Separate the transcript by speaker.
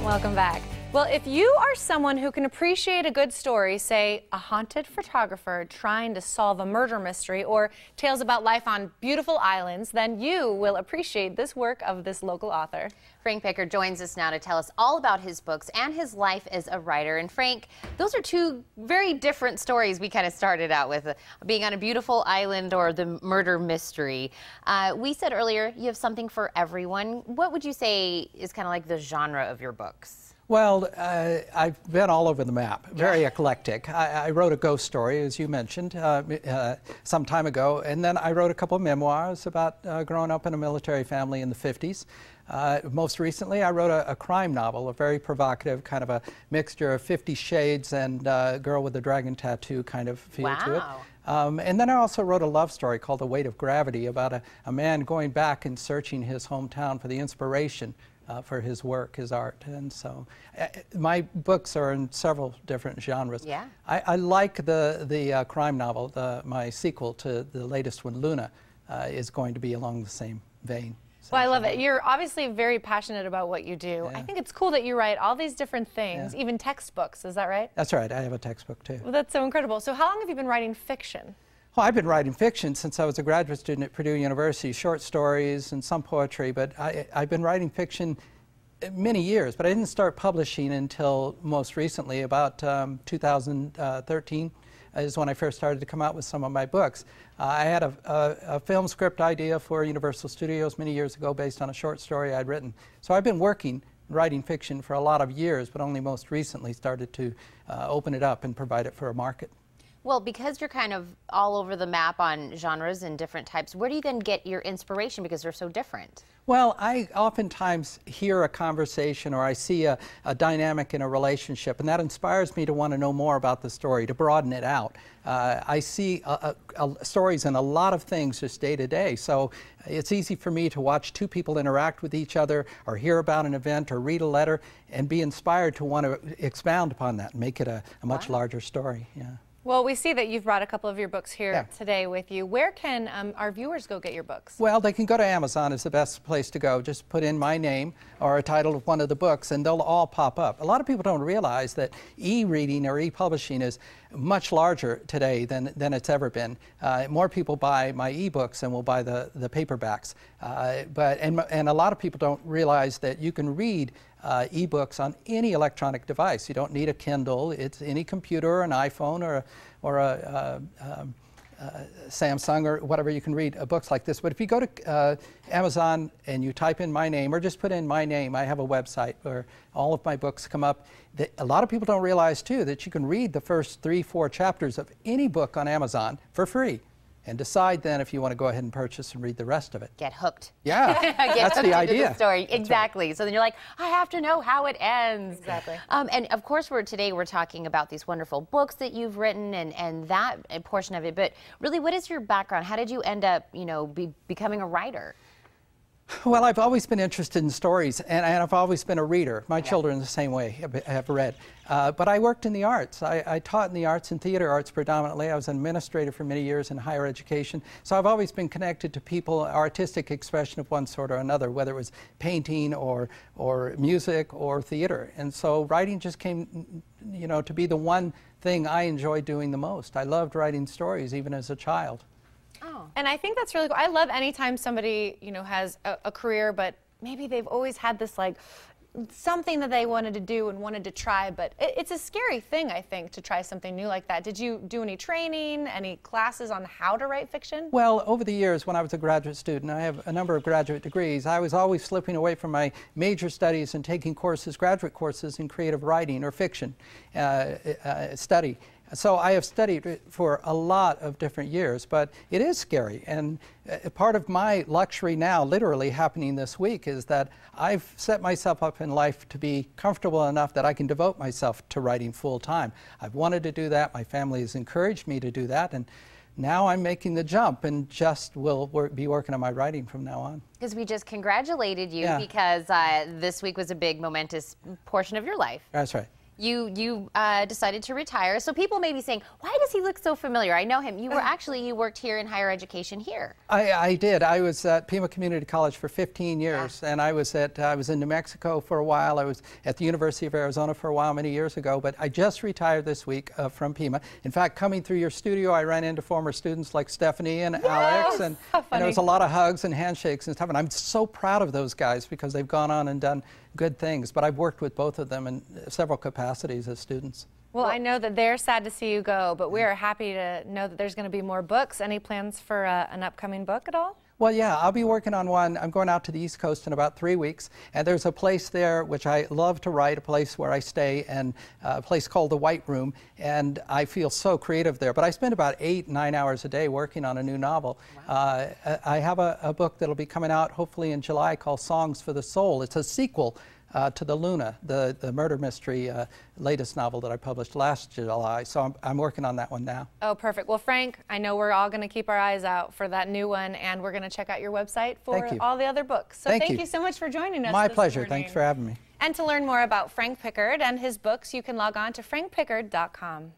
Speaker 1: Welcome back. Well, if you are someone who can appreciate a good story, say a haunted photographer trying to solve a murder mystery or tales about life on beautiful islands, then you will appreciate this work of this local author.
Speaker 2: Frank Pickard joins us now to tell us all about his books and his life as a writer. And Frank, those are two very different stories we kind of started out with, being on a beautiful island or the murder mystery. We said earlier you have something for everyone. What would you say is kind of like the genre of your books?
Speaker 3: Well, I've been all over the map, very eclectic. I wrote a ghost story, as you mentioned, some time ago, and then I wrote a couple of memoirs about growing up in a military family in the 50s. Most recently, I wrote a crime novel, a very provocative, kind of a mixture of 50 Shades and Girl with a Dragon Tattoo kind of feel to it. And then I also wrote a love story called The Weight of Gravity about a man going back and searching his hometown for the inspiration for his work, his art. And so my books are in several different genres.
Speaker 2: Yeah.
Speaker 3: I like the crime novel. My sequel to the latest one, Luna, is going to be along the same vein.
Speaker 1: Well, I love it. You're obviously very passionate about what you do.
Speaker 3: Yeah.
Speaker 1: I think it's cool that you write all these different things, even textbooks. Is that right?
Speaker 3: That's right. I have a textbook, too.
Speaker 1: Well, that's so incredible. So how long have you been writing fiction?
Speaker 3: Well, I've been writing fiction since I was a graduate student at Purdue University, short stories and some poetry, but I've been writing fiction many years, but I didn't start publishing until most recently, about 2013 is when I first started to come out with some of my books. I had a film script idea for Universal Studios many years ago based on a short story I'd written. So I've been writing fiction for a lot of years, but only most recently started to open it up and provide it for a market.
Speaker 2: Well, because you're kind of all over the map on genres and different types, where do you then get your inspiration because they're so different?
Speaker 3: Well, I oftentimes hear a conversation or I see a dynamic in a relationship, and that inspires me to want to know more about the story, to broaden it out. I see stories in a lot of things just day to day, so it's easy for me to watch two people interact with each other or hear about an event or read a letter and be inspired to want to expound upon that and make it a much larger story. Yeah.
Speaker 1: Well, we see that you've brought a couple of your books here today with you. Where can our viewers go get your books?
Speaker 3: Well, they can go to Amazon is the best place to go. Just put in my name or a title of one of the books and they'll all pop up. A lot of people don't realize that e-reading or e-publishing is much larger today than it's ever been. More people buy my e-books than will buy the paperbacks. And a lot of people don't realize that you can read e-books on any electronic device. You don't need a Kindle. It's any computer or an iPhone or a Samsung or whatever, you can read books like this. But if you go to Amazon and you type in my name or just put in my name, I have a website where all of my books come up. A lot of people don't realize, too, that you can read the first 3-4 chapters of any book on Amazon for free and decide then if you want to go ahead and purchase and read the rest of it.
Speaker 2: Get hooked.
Speaker 3: Yeah, that's the idea.
Speaker 2: The story. Exactly. Right. So then you're like, I have to know how it ends.
Speaker 1: Exactly.
Speaker 2: And of course, today we're talking about these wonderful books that you've written and that portion of it. But really, what is your background? How did you end up, becoming a writer?
Speaker 3: Well, I've always been interested in stories, and I've always been a reader. My children the same way have read. But I worked in the arts. I taught in the arts and theater arts predominantly. I was an administrator for many years in higher education. So I've always been connected to people, artistic expression of one sort or another, whether it was painting or music or theater. And so writing just came, to be the one thing I enjoyed doing the most. I loved writing stories even as a child.
Speaker 1: Oh. And I think that's really cool. I love anytime somebody, has a career, but maybe they've always had this, something that they wanted to do and wanted to try, but it's a scary thing, I think, to try something new like that. Did you do any training, any classes on how to write fiction?
Speaker 3: Well, over the years, when I was a graduate student, I have a number of graduate degrees. I was always slipping away from my major studies and taking graduate courses in creative writing or fiction study. So I have studied it for a lot of different years, but it is scary. And part of my luxury now, literally happening this week, is that I've set myself up in life to be comfortable enough that I can devote myself to writing full time. I've wanted to do that. My family has encouraged me to do that. And now I'm making the jump and just will be working on my writing from now on.
Speaker 2: Because we just congratulated you because this week was a big momentous portion of your life.
Speaker 3: That's right.
Speaker 2: You decided to retire. So people may be saying, why does he look so familiar? I know him. You worked here in higher education here.
Speaker 3: I did. I was at Pima Community College for 15 years, and I was in New Mexico for a while. I was at the University of Arizona for a while many years ago, but I just retired this week from Pima. In fact, coming through your studio, I ran into former students like Stephanie and Alex, and there was a lot of hugs and handshakes and stuff, and I'm so proud of those guys because they've gone on and done good things, but I've worked with both of them in several capacities as students.
Speaker 1: Well, I know that they're sad to see you go, but we are happy to know that there's going to be more books. Any plans for an upcoming book at all?
Speaker 3: Well, yeah, I'll be working on one. I'm going out to the East Coast in about 3 weeks, and there's a place there which I love to write, a place where I stay, and a place called the White Room, and I feel so creative there. But I spend about 8-9 hours a day working on a new novel. Wow. I have a book that'll be coming out hopefully in July called Songs for the Soul. It's a sequel to the Luna, the murder mystery latest novel that I published last July. So I'm working on that one now.
Speaker 1: Oh, perfect. Well, Frank, I know we're all going to keep our eyes out for that new one, and we're going to check out your website for all the other books. So thank you so much for joining us.
Speaker 3: My pleasure.
Speaker 1: Morning.
Speaker 3: Thanks for having me.
Speaker 1: And to learn more about Frank Pickard and his books, you can log on to frankpickard.com.